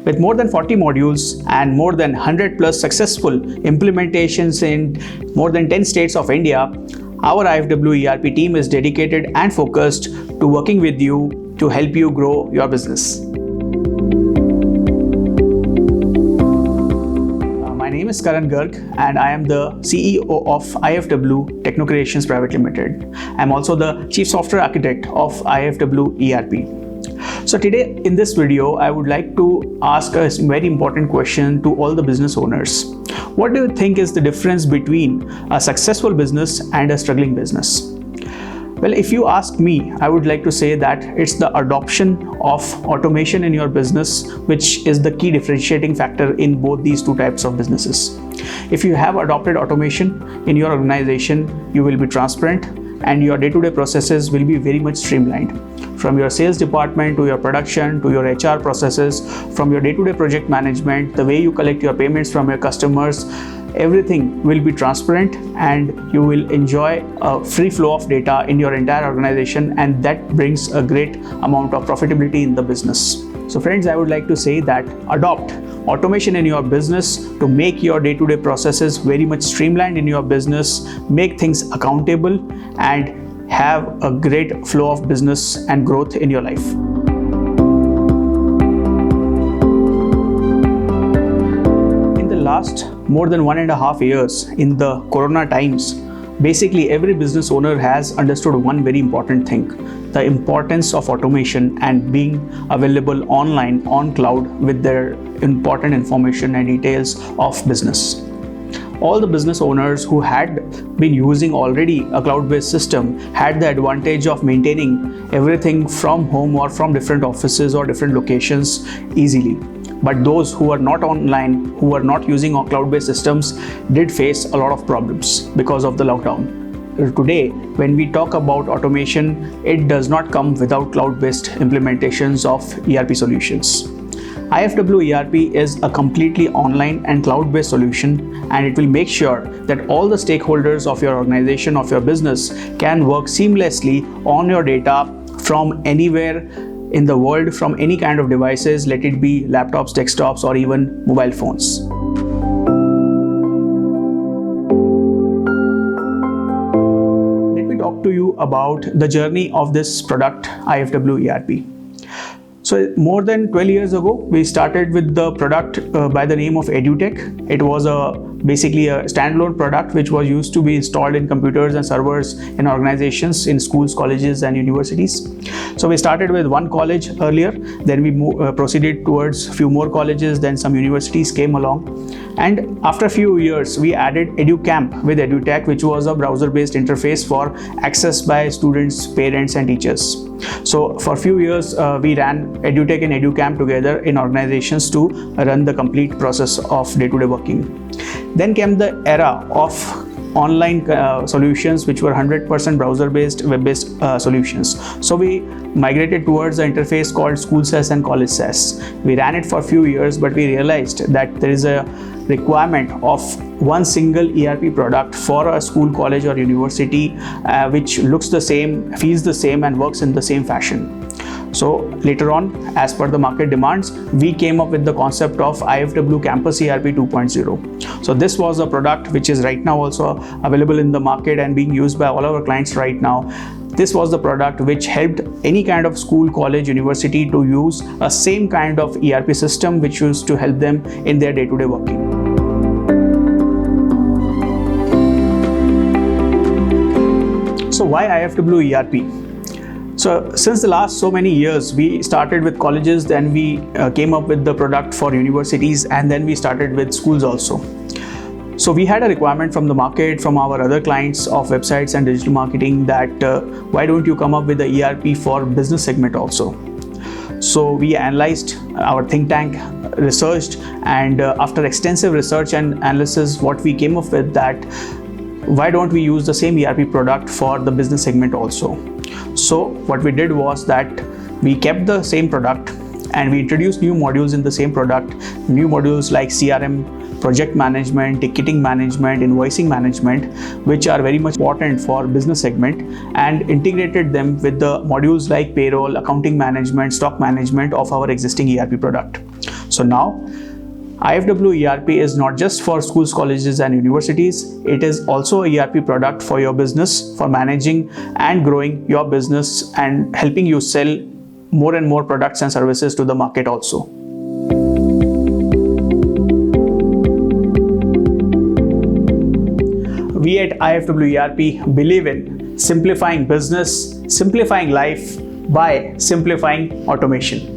With more than 40 modules and more than 100 plus successful implementations in more than 10 states of India, our IFW ERP team is dedicated and focused to working with you to help you grow your business. My name is Karan Garg and I am the CEO of IFW Techno Creations Private Limited. I am also the Chief Software Architect of IFW ERP. So today in this video, I would like to ask a very important question to all the business owners. What do you think is the difference between a successful business and a struggling business? Well, if you ask me, I would like to say that it's the adoption of automation in your business, which is the key differentiating factor in both these two types of businesses. If you have adopted automation in your organization, you will be transparent and your day-to-day processes will be very much streamlined. From your sales department to your production to your HR processes, from your day-to-day project management, the way you collect your payments from your customers, everything will be transparent and you will enjoy a free flow of data in your entire organization, and that brings a great amount of profitability in the business. So friends, I would like to say that adopt automation in your business to make your day-to-day processes very much streamlined in your business, make things accountable and have a great flow of business and growth in your life. In the last more than 1.5 years in the Corona times, basically every business owner has understood one very important thing: the importance of automation and being available online on cloud with their important information and details of business. All the business owners who had been using already a cloud-based system had the advantage of maintaining everything from home or from different offices or different locations easily. But those who are not online, who are not using cloud-based systems, did face a lot of problems because of the lockdown. Today, when we talk about automation, it does not come without cloud-based implementations of ERP solutions. IFW ERP is a completely online and cloud-based solution, and it will make sure that all the stakeholders of your organization, of your business, can work seamlessly on your data from anywhere in the world, from any kind of devices, let it be laptops, desktops, or even mobile phones. Let me talk to you about the journey of this product, IFW ERP. So more than 12 years ago, we started with the product by the name of EduTech. It was basically a standalone product which was used to be installed in computers and servers in organizations, in schools, colleges and universities. So we started with one college earlier, then we proceeded towards few more colleges, then some universities came along. And after a few years, we added EduCamp with EduTech, which was a browser-based interface for access by students, parents and teachers. So for a few years, we ran EduTech and EduCamp together in organizations to run the complete process of day-to-day working. Then came the era of online solutions, which were 100% browser-based, web-based solutions. So we migrated towards the interface called School SaaS and College SaaS. We ran it for a few years, but we realized that there is a requirement of one single ERP product for a school, college or university which looks the same, feels the same and works in the same fashion. So later on, as per the market demands, we came up with the concept of IFW Campus ERP 2.0. So this was a product which is right now also available in the market and being used by all our clients right now. This was the product which helped any kind of school, college, university to use a same kind of ERP system which used to help them in their day-to-day working. So why IFW ERP? So since the last so many years, we started with colleges, then we came up with the product for universities, and then we started with schools also. So we had a requirement from the market, from our other clients of websites and digital marketing, that why don't you come up with the ERP for business segment also? So we analyzed, our think tank researched, and after extensive research and analysis, what we came up with that why don't we use the same ERP product for the business segment also? So what we did was that we kept the same product and we introduced new modules in the same product, new modules like CRM, project management, ticketing management, invoicing management, which are very much important for business segment, and integrated them with the modules like payroll, accounting management, stock management of our existing ERP product. So now IFW ERP is not just for schools, colleges and universities. It is also a ERP product for your business, for managing and growing your business and helping you sell more and more products and services to the market also. We at IFW ERP believe in simplifying business, simplifying life by simplifying automation.